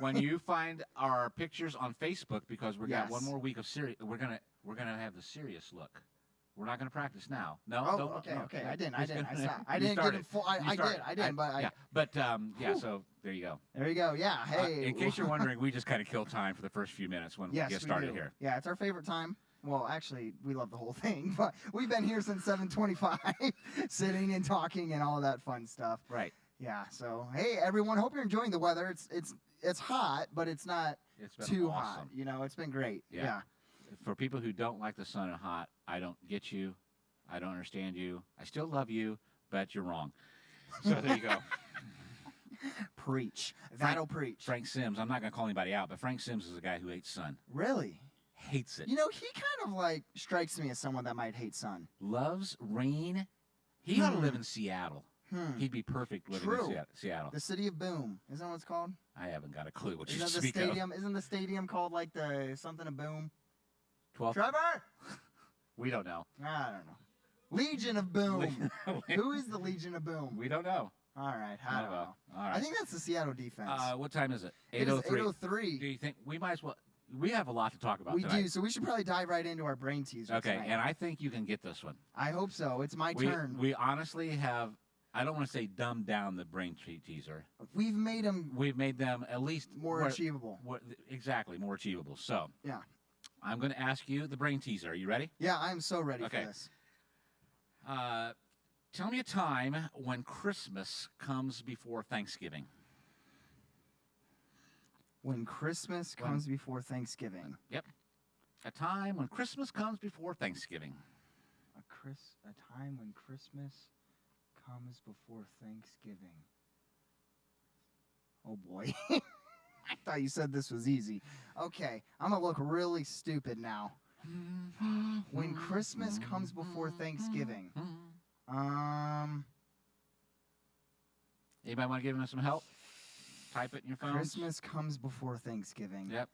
when you find our pictures on Facebook, because we got Yes. one more week of serious, we're gonna have the serious look. We're not gonna practice now. No, Oh, don't, okay, no, okay. no. I didn't. He's I gonna- stopped. I you didn't get started. it full. You I started. did. I did. But yeah, but yeah. So there you go. there you go. Yeah. Hey. In case you're wondering, we just kind of kill time for the first few minutes when yes, we get started do. here. Yeah, it's our favorite time. Well, actually, we love the whole thing, but we've been here since 7:25, sitting and talking and all of that fun stuff. Right. Yeah. So, hey, everyone, hope you're enjoying the weather. It's hot, but it's not It's been too awesome. hot. You know, it's been great. Yeah. Yeah. For people who don't like the sun and hot, I don't get you. I don't understand you. I still love you, but you're wrong. So there you go. Preach. That'll preach. Frank Sims. I'm not going to call anybody out, but Frank Sims is a guy who hates sun. Really? Hates it. You know, he kind of like strikes me as someone that might hate sun. Loves rain. He ought to live in Seattle. He'd be perfect living True. in Seattle. The city of Boom. Isn't that what it's called? I haven't got a clue what you Isn't the speak stadium? Isn't the stadium called like the something of Boom? of. 12. Trevor? We don't know. I don't know. Legion of Boom. Who is the Legion of Boom? We don't know. All right, I don't know. All right. I think that's the Seattle defense. What time is it? It is 8:03. Do 8:03. you think we might as well? We have a lot to talk about We tonight. do, so we should probably dive right into our brain teaser. Okay, tonight. and I think you can get this one. I hope so. It's my turn. We honestly have. I don't want to say dumbed down the brain teaser. We've made them We've made them at least more achievable. Exactly, more achievable. So Yeah. I'm going to ask you the brain teaser. Are you ready? Yeah, I'm so ready Okay. for this. Tell me a time when Christmas comes before Thanksgiving. When Christmas comes before Thanksgiving. Yep. A time when Christmas comes before Thanksgiving. A time when Christmas comes before Thanksgiving. Oh boy. I thought you said this was easy. Okay, I'm gonna look really stupid now. When Christmas comes before Thanksgiving. Anybody want to give him some help? Type it in your phone. Christmas comes before Thanksgiving. Yep.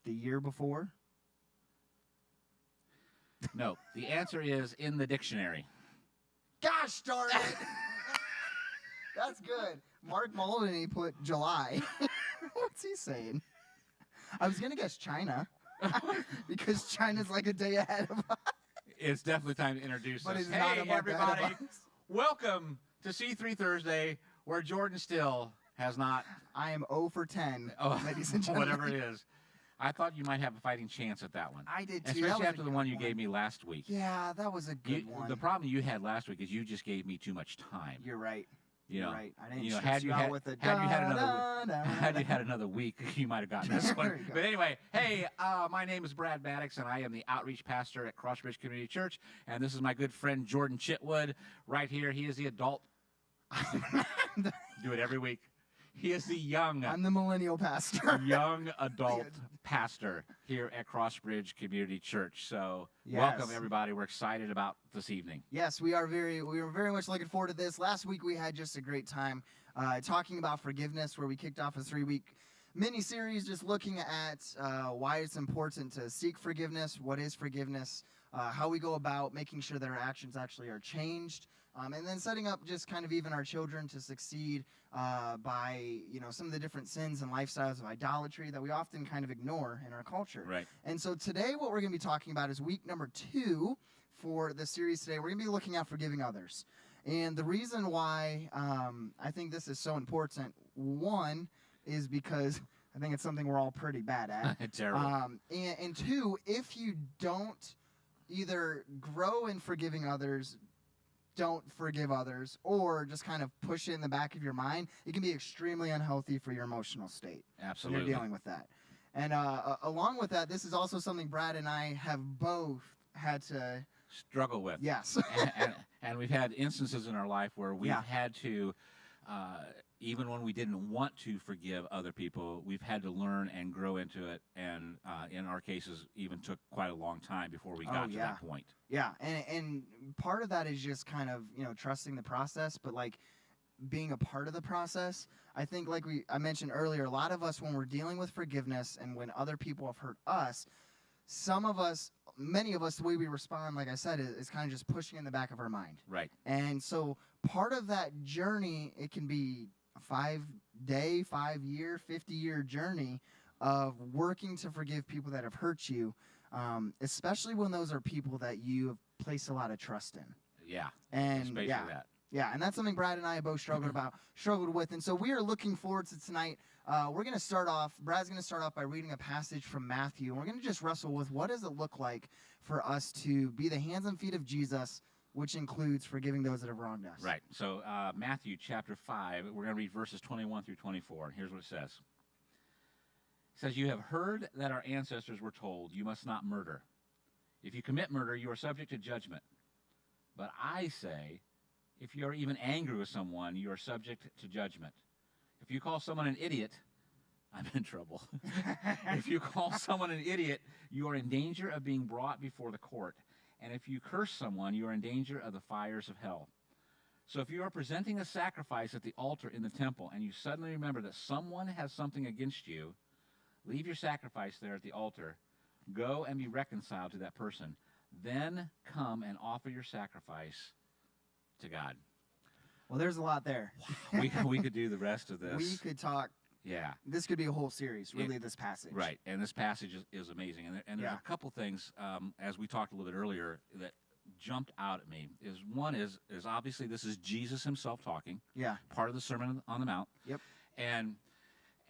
The year before? No. The answer is in the dictionary. Gosh darn it! That's good. Mark Muldeny put July. What's he saying? I was gonna guess China. Because China's like a day ahead of us. It's definitely time to introduce But us. it's not a month everybody. ahead of us. Welcome to C3 Thursday, where Jordan Still has not, I am 0 for 10, ladies and gentlemen. whatever it is. I thought you might have a fighting chance at that one. I did too. Especially That was after a the good one you gave me last week. Yeah, that was a good one. The problem you had last week is you just gave me too much time. You're right. You know, You're right. I didn't you know, stress you out with the had you had da-da-da. another week, you might have gotten this There one. you go. But anyway, hey, my name is Brad Maddox, and I am the outreach pastor at Crossbridge Community Church. And this is my good friend Jordan Chitwood right here. He is the adult. Do it every week. He is the young millennial pastor. young adult pastor here at Crossbridge Community Church. So Yes. welcome everybody. We're excited about this evening. Yes, we are very much looking forward to this. Last week we had just a great time talking about forgiveness, where we kicked off a 3-week mini-series just looking at why it's important to seek forgiveness, what is forgiveness, how we go about making sure that our actions actually are changed, and then setting up just kind of even our children to succeed by, you know, some of the different sins and lifestyles of idolatry that we often kind of ignore in our culture. Right. And so today what we're going to be talking about is week number 2 for the series today. We're going to be looking at forgiving others. And the reason why I think this is so important, one, is because I think it's something we're all pretty bad at. Terrible. And two, if you don't either grow in forgiving others, don't forgive others, or just kind of push it in the back of your mind, it can be extremely unhealthy for your emotional state. Absolutely. When you're dealing with that. And along with that, this is also something Brad and I have both had to struggle with. Yes. and we've had instances in our life where we've had to, even when we didn't want to forgive other people, we've had to learn and grow into it. And in our cases, even took quite a long time before we got to that point. Yeah, and part of that is just kind of, you know, trusting the process, but like being a part of the process. I think like I mentioned earlier, a lot of us, when we're dealing with forgiveness and when other people have hurt us, many of us, the way we respond, like I said, is kind of just pushing in the back of our mind. Right. And so part of that journey, it can be a 5 day, 5-year, 50-year journey of working to forgive people that have hurt you, especially when those are people that you have placed a lot of trust in. Yeah. And Especially yeah, that. yeah, and that's something Brad and I have both struggled with. And so we are looking forward to tonight. We're going to start off, Brad's going to start off by reading a passage from Matthew. And we're going to just wrestle with what does it look like for us to be the hands and feet of Jesus, which includes forgiving those that have wronged us. Right. So Matthew chapter 5, we're going to read verses 21 through 24. Here's what it says. It says, "You have heard that our ancestors were told, 'You must not murder. If you commit murder, you are subject to judgment. But I say, if you are even angry with someone, you are subject to judgment. If you call someone an idiot, I'm in trouble. If you call someone an idiot, you are in danger of being brought before the court. And if you curse someone, you are in danger of the fires of hell. So if you are presenting a sacrifice at the altar in the temple, and you suddenly remember that someone has something against you, leave your sacrifice there at the altar. Go and be reconciled to that person. Then come and offer your sacrifice to God.'" Well, there's a lot there. We could do the rest of this. We could talk. Yeah. This could be a whole series, really, this passage. Right. And this passage is amazing. And there's a couple things, as we talked a little bit earlier, that jumped out at me. One is obviously this is Jesus himself talking. Yeah. Part of the Sermon on the Mount. Yep. And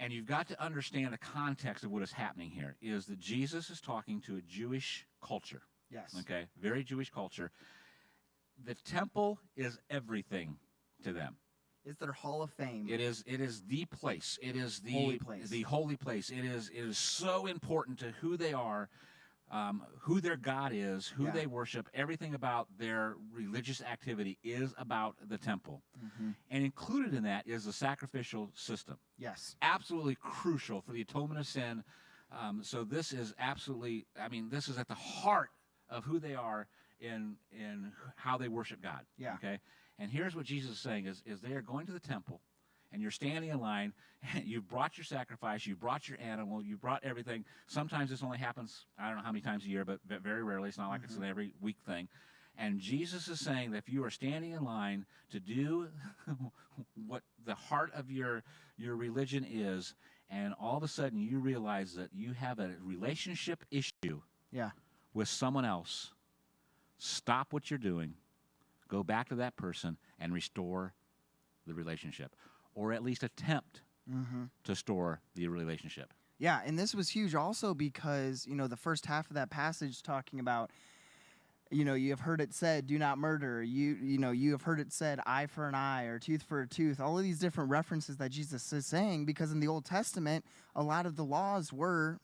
you've got to understand the context of what is happening here, is that Jesus is talking to a Jewish culture. Yes. Okay? Very Jewish culture. The temple is everything to them. It's their hall of fame. It is the place. It is the holy place. The holy place. It is so important to who they are, who their God is, who they worship. Everything about their religious activity is about the temple. Mm-hmm. And included in that is the sacrificial system. Yes. Absolutely crucial for the atonement of sin. So this is absolutely, this is at the heart of who they are in how they worship God. Yeah. Okay. And here's what Jesus is saying is they are going to the temple, and you're standing in line, and you've brought your sacrifice, you brought your animal, you brought everything. Sometimes this only happens, I don't know how many times a year, but very rarely. It's not like it's an every week thing. And Jesus is saying that if you are standing in line to do what the heart of your religion is, and all of a sudden you realize that you have a relationship issue with someone else, stop what you're doing, go back to that person, and restore the relationship, or at least attempt to restore the relationship. Yeah, and this was huge also because, the first half of that passage talking about, you have heard it said, do not murder. You have heard it said, eye for an eye or tooth for a tooth. All of these different references that Jesus is saying, because in the Old Testament, a lot of the laws were,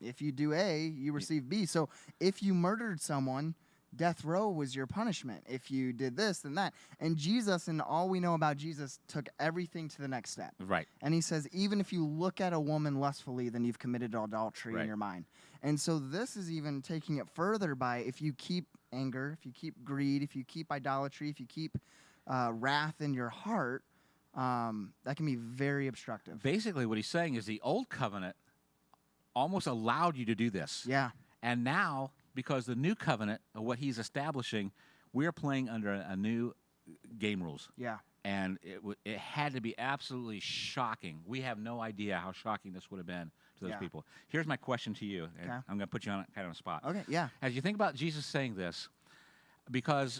if you do A, you receive B. So if you murdered someone, death row was your punishment. If you did this, then that. And Jesus, and all we know about Jesus, took everything to the next step. Right. And he says, even if you look at a woman lustfully, then you've committed adultery in your mind. And so this is even taking it further by if you keep anger, if you keep greed, if you keep idolatry, if you keep wrath in your heart, that can be very obstructive. Basically, what he's saying is the old covenant almost allowed you to do this. Yeah. And now, because the new covenant, what he's establishing, we're playing under a new game rules. Yeah. And it had to be absolutely shocking. We have no idea how shocking this would have been to those people. Here's my question to you, and I'm going to put you on kind of a spot. Okay, yeah. As you think about Jesus saying this, because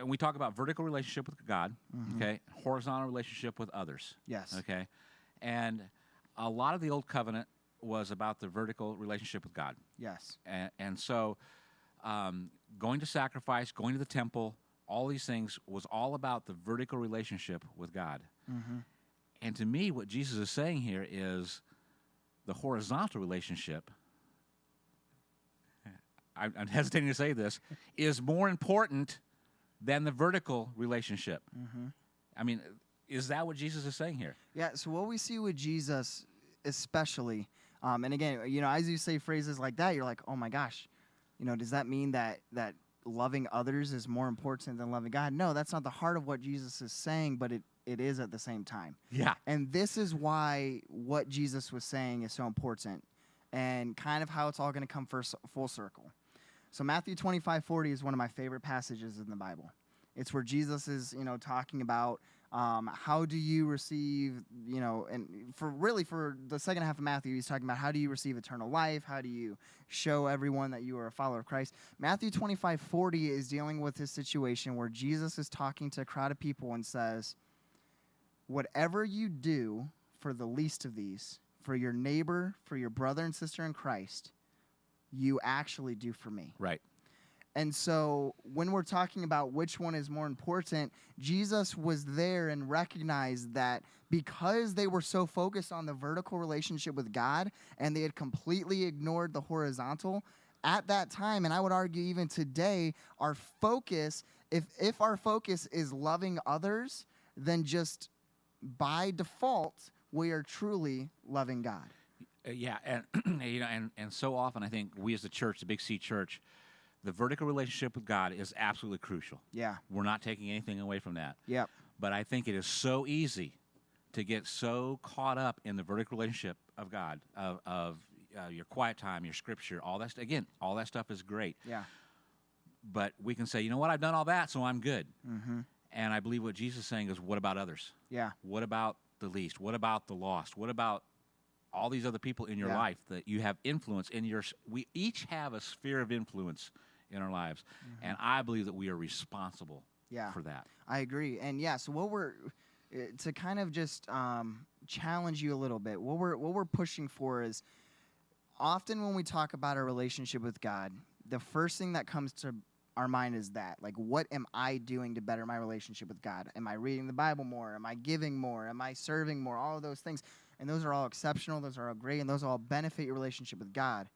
we talk about vertical relationship with God, okay, horizontal relationship with others. Yes. Okay, and a lot of the old covenant was about the vertical relationship with God. Yes. And so going to sacrifice, going to the temple, all these things was all about the vertical relationship with God. And to me, what Jesus is saying here is the horizontal relationship, I'm hesitating to say this, is more important than the vertical relationship. I mean, is that what Jesus is saying here? Yeah, so what we see with Jesus especially, and again, as you say phrases like that, you're like, oh my gosh, does that mean that loving others is more important than loving God? No, that's not the heart of what Jesus is saying, but it is at the same time. Yeah. And this is why what Jesus was saying is so important and kind of how it's all going to come full circle. So Matthew 25:40 is one of my favorite passages in the Bible. It's where Jesus is, talking about How do you receive, and for the second half of Matthew, he's talking about how do you receive eternal life? How do you show everyone that you are a follower of Christ? Matthew 25:40 is dealing with this situation where Jesus is talking to a crowd of people and says, whatever you do for the least of these, for your neighbor, for your brother and sister in Christ, you actually do for me. Right. And so when we're talking about which one is more important, Jesus was there and recognized that because they were so focused on the vertical relationship with God and they had completely ignored the horizontal at that time, and I would argue even today, our focus, if our focus is loving others, then just by default, we are truly loving God. Yeah, and and so often I think we as the church, the Big C Church, the vertical relationship with God is absolutely crucial. Yeah. We're not taking anything away from that. Yep. But I think it is so easy to get so caught up in the vertical relationship of God, of your quiet time, your scripture, all that. Again, all that stuff is great. Yeah. But we can say, you know what, I've done all that, so I'm good. Mm-hmm. And I believe what Jesus is saying is, what about others? Yeah. What about the least? What about the lost? What about all these other people in your life that you have influence in your? We each have a sphere of influence in our lives, and I believe that we are responsible for that. I agree. And so what we're to kind of just challenge you a little bit, what we're pushing for is, often when we talk about our relationship with God, the first thing that comes to our mind is that, like, what am I doing to better my relationship with God? Am I reading the Bible more? Am I giving more? Am I serving more? All of those things. And those are all exceptional. Those are all great. And those all benefit your relationship with God.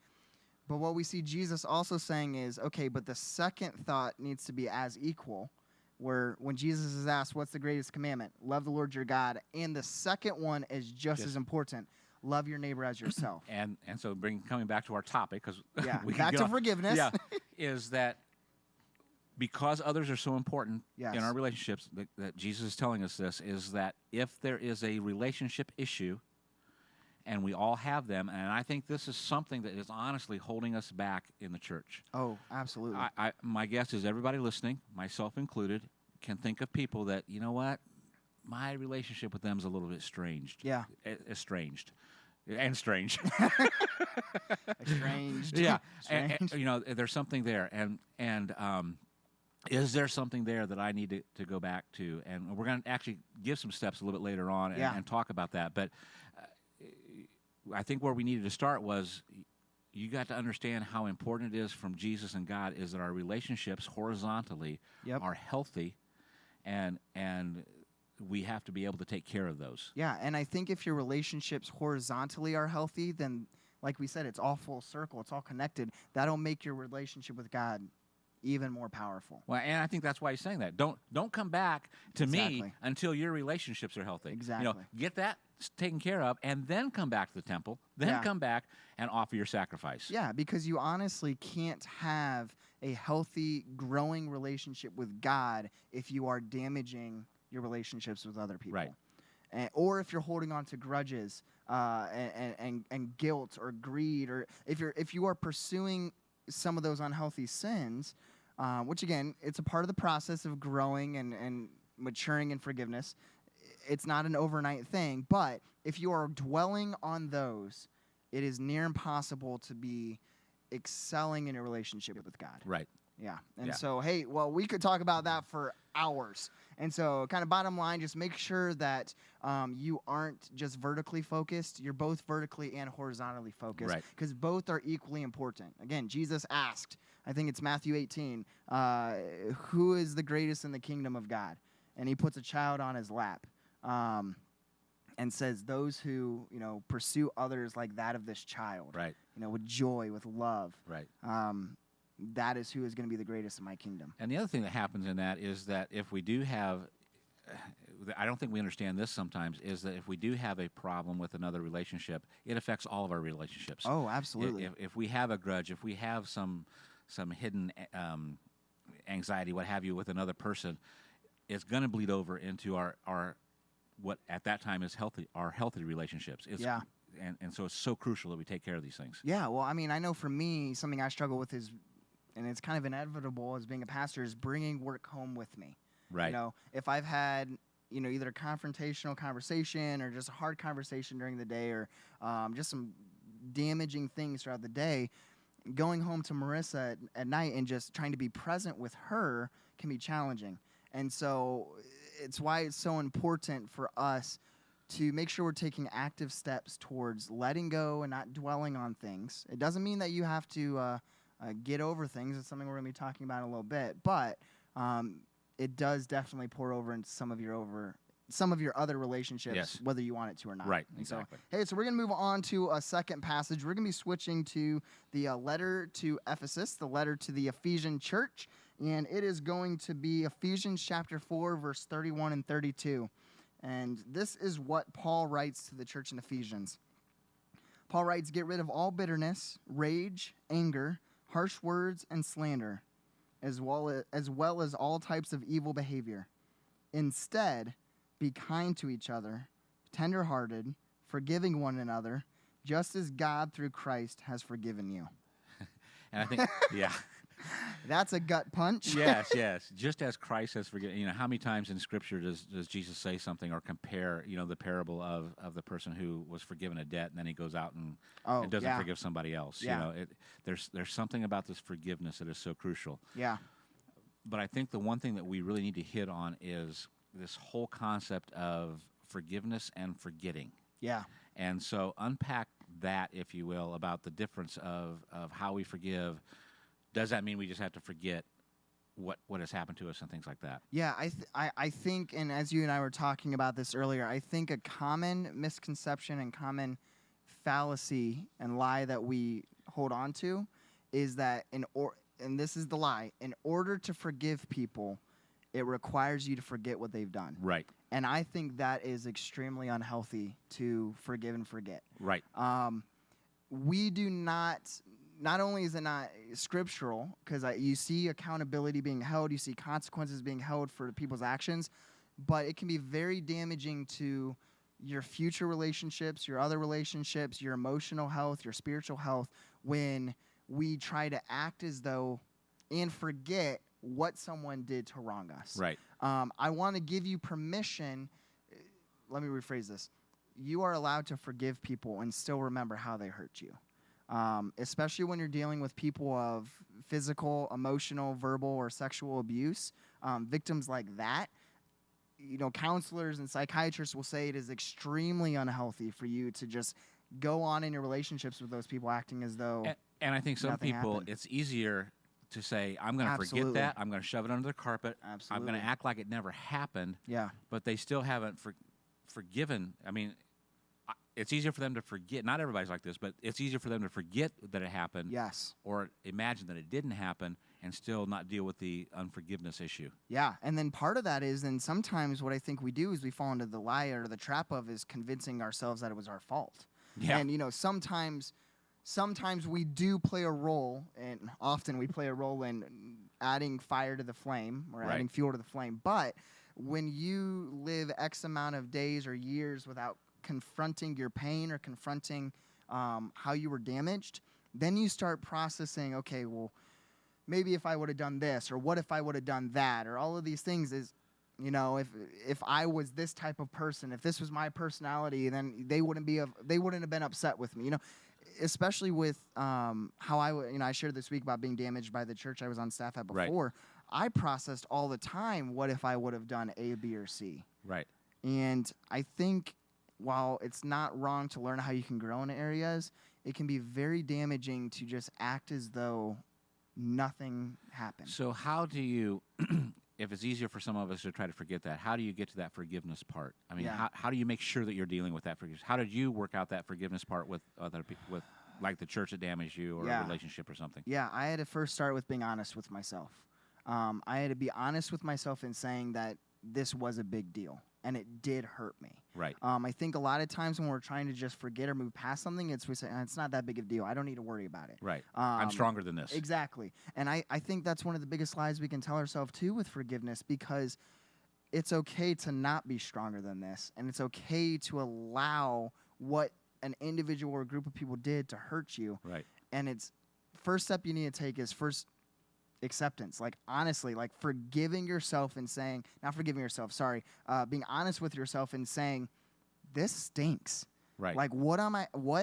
But what we see Jesus also saying is, okay, but the second thought needs to be as equal, where when Jesus is asked, what's the greatest commandment? Love the Lord your God. And the second one is just as important. Love your neighbor as yourself. And so coming back to our topic, because we back to forgiveness. Yeah, is that because others are so important Yes. in our relationships, that Jesus is telling us this, is that if there is a relationship issue, and we all have them, and I think this is something that is honestly holding us back in the church. Oh, absolutely. My guess is everybody listening, myself included, can think of people that, you know what, my relationship with them is a little bit estranged. Yeah. Estranged. And strange. Estranged. Yeah. Strange. And, there's something there. And is there something there that I need to go back to? And we're going to actually give some steps a little bit later on and talk about that. But I think where we needed to start was, you got to understand how important it is from Jesus and God is that our relationships horizontally are healthy, and we have to be able to take care of those. Yeah, and I think if your relationships horizontally are healthy, then, like we said, it's all full circle. It's all connected. That'll make your relationship with God even more powerful. Well, and I think that's why he's saying that. Don't come back to me until your relationships are healthy. Exactly. Get that taken care of, and then come back to the temple. Then come back and offer your sacrifice. Yeah, because you honestly can't have a healthy, growing relationship with God if you are damaging your relationships with other people. Right. Or if you're holding on to grudges and guilt or greed, or if you are pursuing some of those unhealthy sins, which again, it's a part of the process of growing and maturing in forgiveness. It's not an overnight thing, but if you are dwelling on those, it is near impossible to be excelling in a relationship with God. Right. Yeah. And so, hey, well, we could talk about that for hours. And so, kind of bottom line, just make sure that you aren't just vertically focused. You're both vertically and horizontally focused. Right. Because both are equally important. Again, Jesus asked, I think it's Matthew 18, who is the greatest in the kingdom of God? And he puts a child on his lap. And says, those who, pursue others like that of this child. Right. With joy, with love. Right. That is who is going to be the greatest in my kingdom. And the other thing that happens in that is that if we do have, I don't think we understand this sometimes, is that if we do have a problem with another relationship, it affects all of our relationships. Oh, absolutely. If we have a grudge, if we have some hidden anxiety, what have you, with another person, it's going to bleed over into our what at that time is our healthy relationships. And so it's so crucial that we take care of these things. Yeah, well, I mean, I know for me, something I struggle with is, and it's kind of inevitable as being a pastor, is bringing work home with me. Right. If I've had, either a confrontational conversation or just a hard conversation during the day, or just some damaging things throughout the day, going home to Marissa at night and just trying to be present with her can be challenging. And so it's why it's so important for us to make sure we're taking active steps towards letting go and not dwelling on things. It doesn't mean that you have to get over things. It's something we're going to be talking about in a little bit. But it does definitely pour over into some of your other relationships, Yes. whether you want it to or not. Right, And exactly. So we're going to move on to a second passage. We're going to be switching to the letter to Ephesus, the letter to the Ephesian church, and it is going to be Ephesians chapter 4, verse 31 and 32. And this is what Paul writes to the church in Ephesians. Paul writes, "Get rid of all bitterness, rage, anger, harsh words, and slander, as well as all types of evil behavior. Instead, be kind to each other, tender-hearted, forgiving one another, just as God through Christ has forgiven you." And I think, yeah. That's a gut punch. Yes. Just as Christ has forgiven. How many times in Scripture does Jesus say something or compare, the parable of the person who was forgiven a debt and then he goes out and doesn't forgive somebody else? Yeah. There's something about this forgiveness that is so crucial. Yeah. But I think the one thing that we really need to hit on is this whole concept of forgiveness and forgetting. Yeah. And so unpack that, if you will, about the difference of how we forgive. Does that mean we just have to forget what has happened to us and things like that? Yeah, I think, and as you and I were talking about this earlier, I think a common misconception and common fallacy and lie that we hold on to is that and this is the lie, in order to forgive people, it requires you to forget what they've done. Right. And I think that is extremely unhealthy, to forgive and forget. Right. We do not only is it not scriptural, because you see accountability being held, you see consequences being held for people's actions, but it can be very damaging to your future relationships, your other relationships, your emotional health, your spiritual health, when we try to act as though and forget what someone did to wrong us. Right. I want to give you permission. Let me rephrase this. You are allowed to forgive people and still remember how they hurt you. Especially when you're dealing with people of physical, emotional, verbal, or sexual abuse, victims like that. Counselors and psychiatrists will say it is extremely unhealthy for you to just go on in your relationships with those people acting as though and I think some nothing people, happened. It's easier to say, I'm going to forget Absolutely. that. I'm going to shove it under the carpet. Absolutely. I'm going to act like it never happened. Yeah. But they still haven't forgiven. I mean, it's easier for them to forget. Not everybody's like this, but it's easier for them to forget that it happened. Yes. Or imagine that it didn't happen and still not deal with the unforgiveness issue. Yeah. And then part of that is, then sometimes what I think we do is we fall into the lie or the trap of is convincing ourselves that it was our fault. Yeah. And, sometimes we do play a role, and often we play a role in adding fire to the flame or Right. adding fuel to the flame. But when you live X amount of days or years without confronting your pain or confronting how you were damaged, then you start processing, okay, well, maybe if I would have done this, or what if I would have done that, or all of these things is, if I was this type of person, if this was my personality, then they wouldn't have been upset with me, especially with how I shared this week about being damaged by the church I was on staff at before. Right. I processed all the time, what if I would have done A, B, or C? Right. And I think while it's not wrong to learn how you can grow in areas, it can be very damaging to just act as though nothing happened. So how do you, if it's easier for some of us to try to forget that, how do you get to that forgiveness part? I mean, how do you make sure that you're dealing with that forgiveness? How did you work out that forgiveness part with other people, with like the church that damaged you or a relationship or something? Yeah, I had to first start with being honest with myself. I had to be honest with myself in saying that this was a big deal, and it did hurt me. Right. I think a lot of times when we're trying to just forget or move past something, we say, it's not that big of a deal. I don't need to worry about it. Right. I'm stronger than this. Exactly. And I think that's one of the biggest lies we can tell ourselves, too, with forgiveness, because it's okay to not be stronger than this, and it's okay to allow what an individual or a group of people did to hurt you. Right. And it's first step you need to take is first acceptance. Like, honestly, like forgiving yourself and saying, not forgiving yourself, sorry, being honest with yourself and saying, this stinks. Right. Like, what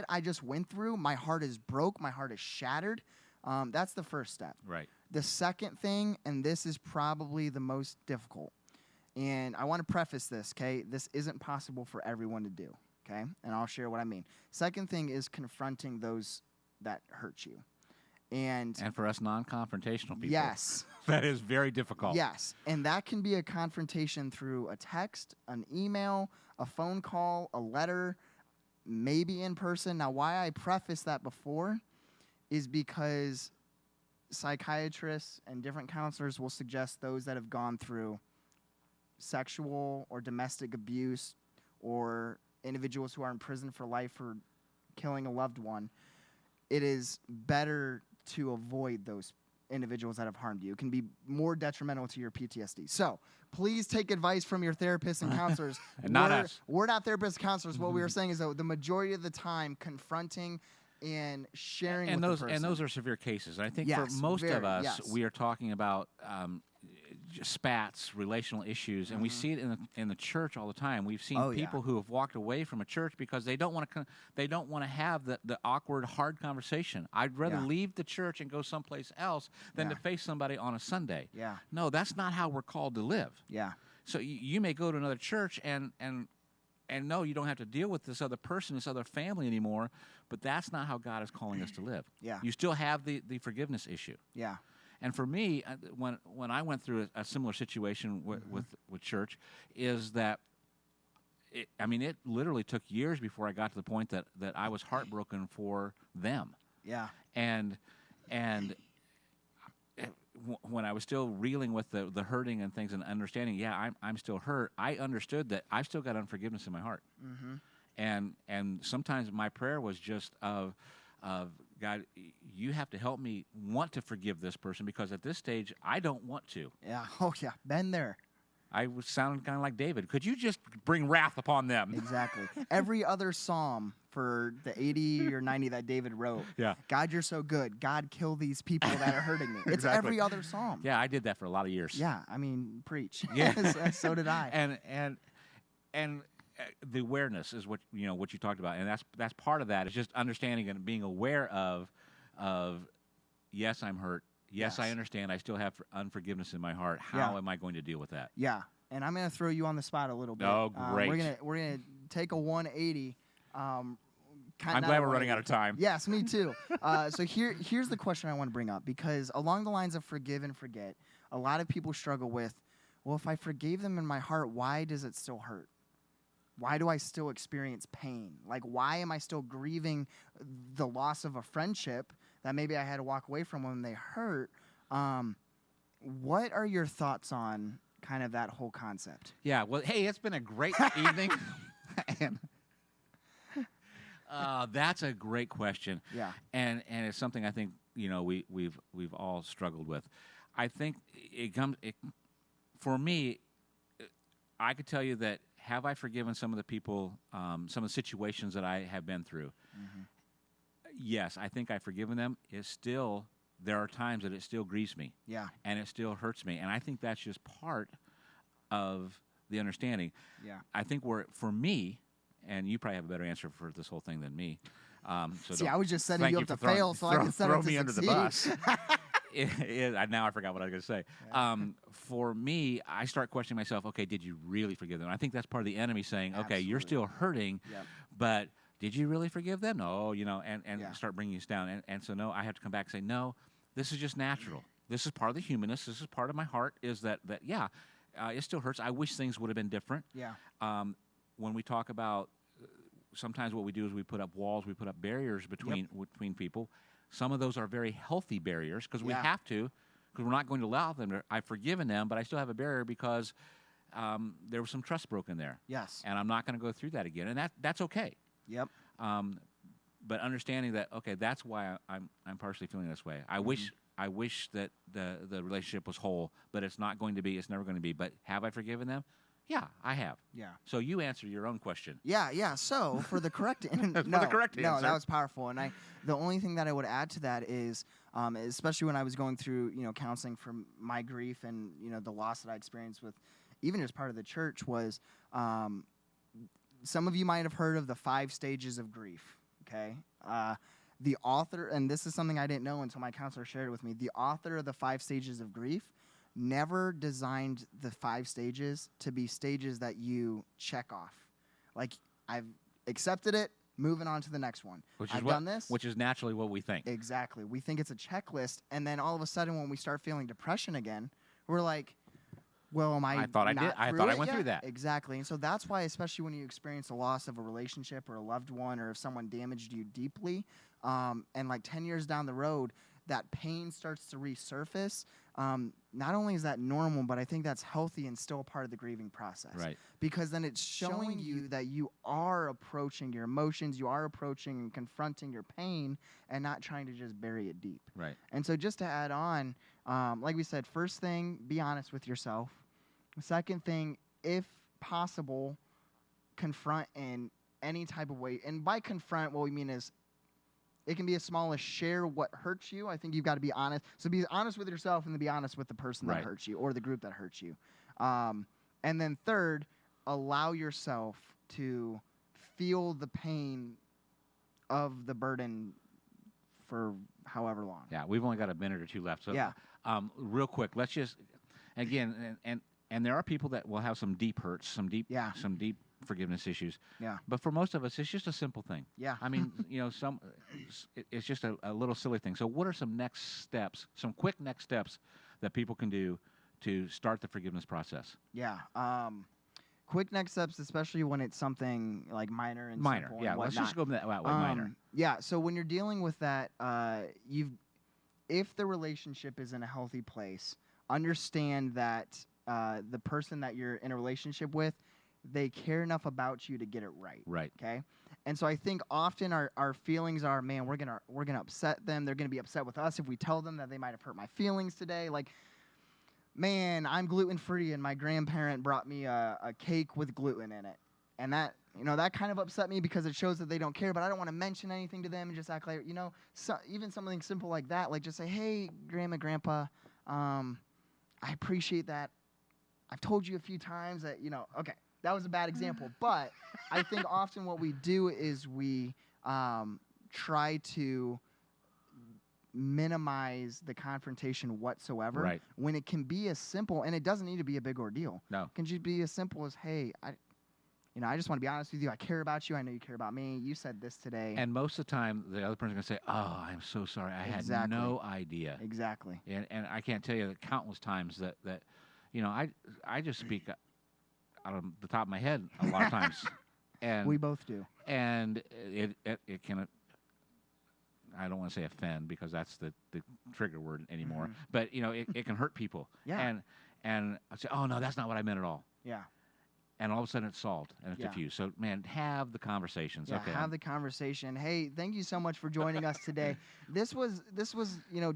I just went through, my heart is broke, my heart is shattered. That's the first step. Right. The second thing, and this is probably the most difficult, and I want to preface this, okay? This isn't possible for everyone to do, okay? And I'll share what I mean. Second thing is confronting those that hurt you. And for us non-confrontational people, yes, that is very difficult. yes, and that can be a confrontation through a text, an email, a phone call, a letter, maybe in person. Now, why I preface that before is because psychiatrists and different counselors will suggest those that have gone through sexual or domestic abuse or individuals who are in prison for life for killing a loved one, it is better to avoid those individuals that have harmed you. It can be more detrimental to your PTSD. So please take advice from your therapists and counselors. And not us. We're not therapists and counselors. What we were saying is that the majority of the time, confronting and sharing with the person. And those are severe cases. And I think Yes, for most of very, us, yes. we are talking about spats, relational issues, and we see it in the church all the time. We've seen Oh, yeah. people who have walked away from a church because they don't want to have the awkward, hard conversation. I'd rather Yeah. leave the church and go someplace else than Yeah. to face somebody on a Sunday. Yeah. No, that's not how we're called to live. Yeah. So you may go to another church and no, you don't have to deal with this other person, this other family anymore, but that's not how God is calling us to live. Yeah. You still have the forgiveness issue. Yeah. And for me, when I went through a similar situation with church, is that it literally took years before I got to the point that I was heartbroken for them. Yeah. And when I was still reeling with the hurting and things and understanding, I'm still hurt. I understood that I've still got unforgiveness in my heart. Mm-hmm. And sometimes my prayer was just of God, you have to help me want to forgive this person because at this stage I don't want to. Yeah. Oh, yeah. Been there. I was sounding kind of like David. Could you just bring wrath upon them? Exactly. Every other psalm for the 80 or 90 that David wrote. Yeah. God, you're so good. God, kill these people that are hurting me. It's Exactly. every other psalm. Yeah, I did that for a lot of years. Yeah. I mean, preach. Yeah. So did I. And the awareness is what you talked about, and that's part of that. Is just understanding and being aware of yes, I'm hurt. Yes, I understand. I still have unforgiveness in my heart. How am I going to deal with that? Yeah. And I'm going to throw you on the spot a little bit. Oh, great. We're gonna take a 180. I'm glad we're running out of time. Yes, me too. So here's the question I want to bring up, because along the lines of forgive and forget, a lot of people struggle with, well, if I forgave them in my heart, why does it still hurt? Why do I still experience pain? Like, why am I still grieving the loss of a friendship that maybe I had to walk away from when they hurt? What are your thoughts on kind of that whole concept? Yeah, well, hey, it's been a great evening. And that's a great question. Yeah. And it's something I think, we've all struggled with. I think for me, I could tell you that have I forgiven some of the people, some of the situations that I have been through? Mm-hmm. Yes, I think I've forgiven them. There are times that it still grieves me. Yeah. And it still hurts me. And I think that's just part of the understanding. Yeah. I think for me, and you probably have a better answer for this whole thing than me. See, I was just setting you up to fail so I could set throw up to me under the succeed. bus. Now I forgot what I was going to say. Yeah. For me, I start questioning myself, okay, did you really forgive them? I think that's part of the enemy saying, okay, Absolutely. you're still hurting, Yep. but did you really forgive them? No, and Yeah. start bringing us down. And so, no, I have to come back and say, no, this is just natural. This is part of the humanness. This is part of my heart is that it still hurts. I wish things would have been different. Yeah. When we talk about sometimes what we do is we put up walls, we put up barriers between people. Some of those are very healthy barriers because we have to, because we're not going to allow them to. I've forgiven them, but I still have a barrier because there was some trust broken there. Yes. And I'm not going to go through that again, and that's okay. Yep. But understanding that, okay, that's why I'm partially feeling this way. I wish that the relationship was whole, but it's not going to be. It's never going to be. But have I forgiven them? Yeah, I have. Yeah. So you answer your own question. Yeah. So for the correct For the correct no, answer. that was powerful. And the only thing that I would add to that is, especially when I was going through, counseling for my grief and, the loss that I experienced with, even as part of the church, was some of you might have heard of the 5 stages of grief. Okay. The author, and this is something I didn't know until my counselor shared it with me. The author of the 5 stages of grief never designed the 5 stages to be stages that you check off. Like, I've accepted it, moving on to the next one. I've done this. Which is naturally what we think. Exactly. We think it's a checklist, and then all of a sudden when we start feeling depression again, we're like, well, I thought I did. I thought I went through that. Exactly. And so that's why, especially when you experience a loss of a relationship or a loved one, or if someone damaged you deeply, and like 10 years down the road, that pain starts to resurface. Not only is that normal, but I think that's healthy and still a part of the grieving process. Right. Because then it's showing you that you are approaching your emotions, you are approaching and confronting your pain, and not trying to just bury it deep. Right. And so just to add on, like we said, first thing, be honest with yourself. Second thing, if possible, confront in any type of way. And by confront, what we mean is, it can be as small as share what hurts you. I think you've got to be honest. So be honest with yourself, and then be honest with the person that hurts you or the group that hurts you. And then third, allow yourself to feel the pain of the burden for however long. Yeah, we've only got a minute or two left. So, real quick, let's just, again, and there are people that will have some deep hurts, some deep forgiveness issues. Yeah. But for most of us, it's just a simple thing. Yeah. I mean, it's just a little silly thing. So what are some next steps, some quick next steps that people can do to start the forgiveness process? Yeah. Quick next steps, especially when it's something like minor and minor. Simple Yeah. and Let's whatnot. just go that way. Minor. Yeah. So when you're dealing with that, if the relationship is in a healthy place, understand that the person that you're in a relationship with, they care enough about you to get it right. Right. Okay. And so I think often our feelings are, man, we're gonna upset them. They're gonna be upset with us if we tell them that they might have hurt my feelings today. Like, man, I'm gluten free, and my grandparent brought me a cake with gluten in it, and that that kind of upset me because it shows that they don't care. But I don't want to mention anything to them and just act like even something simple like that, like just say, hey, grandma, grandpa, I appreciate that. I've told you a few times that okay. That was a bad example, but I think often what we do is we try to minimize the confrontation whatsoever, when it can be as simple, and it doesn't need to be a big ordeal. No. It can just be as simple as, hey, I just want to be honest with you. I care about you. I know you care about me. You said this today. And most of the time, the other person's going to say, oh, I'm so sorry. I had no idea. Exactly. And I can't tell you the countless times that I just speak out of the top of my head a lot of times. And we both do. And it can, I don't want to say offend because that's the trigger word anymore. Mm-hmm. But it can hurt people. Yeah. And I say, oh no, that's not what I meant at all. Yeah. And all of a sudden it's solved and it's diffused. So man, have the conversations. Yeah, okay. Have the conversation. Hey, thank you so much for joining us today. This was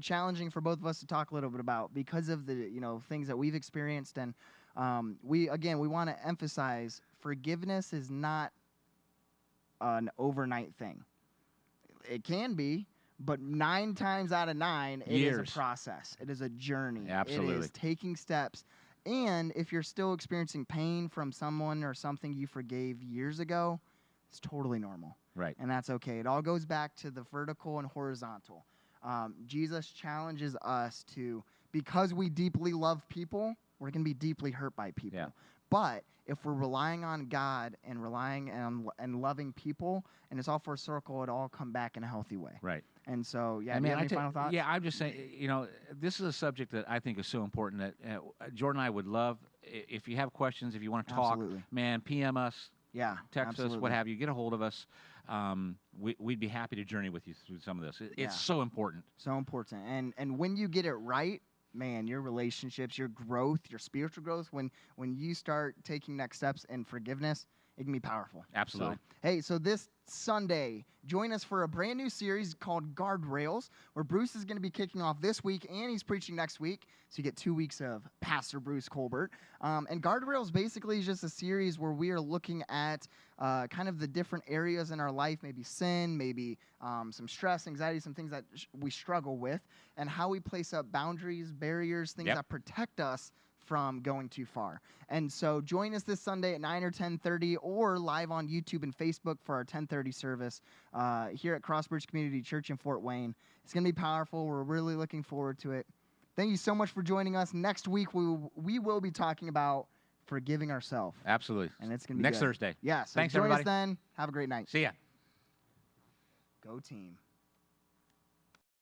challenging for both of us to talk a little bit about because of the things that we've experienced. And we want to emphasize forgiveness is not an overnight thing. It can be, but 9 times out of 9, it is a process. It is a journey. Absolutely. It is taking steps. And if you're still experiencing pain from someone or something you forgave years ago, it's totally normal. Right. And that's okay. It all goes back to the vertical and horizontal. Jesus challenges us to, because we deeply love people, we're going to be deeply hurt by people. Yeah. But if we're relying on God and relying on and loving people, and it's all for a circle, it all come back in a healthy way. Right. And so, yeah, I do mean, you have any final thoughts? Yeah, I'm just saying, this is a subject that I think is so important that Jordan and I would love, if you have questions, if you want to talk, Absolutely. man, PM us, Yeah, text us, what have you, get a hold of us. We'd be happy to journey with you through some of this. It's so important. So important. And when you get it right, man, your relationships, your growth, your spiritual growth, when you start taking next steps in forgiveness, it can be powerful. Absolutely. So, hey, so this Sunday, join us for a brand new series called Guardrails, where Bruce is going to be kicking off this week, and he's preaching next week. So you get 2 weeks of Pastor Bruce Colbert. And Guardrails basically is just a series where we are looking at kind of the different areas in our life, maybe sin, maybe some stress, anxiety, some things that we struggle with, and how we place up boundaries, barriers, things that protect us from going too far. And so join us this Sunday at 9 or 10:30 or live on YouTube and Facebook for our 10:30 service here at Crossbridge Community Church in Fort Wayne. It's going to be powerful. We're really looking forward to it. Thank you so much for joining us. Next week, we will be talking about forgiving ourselves. Absolutely. And it's going to be next good. Thursday. Yeah. So Thanks, join everybody. us then. Have a great night. See ya. Go team.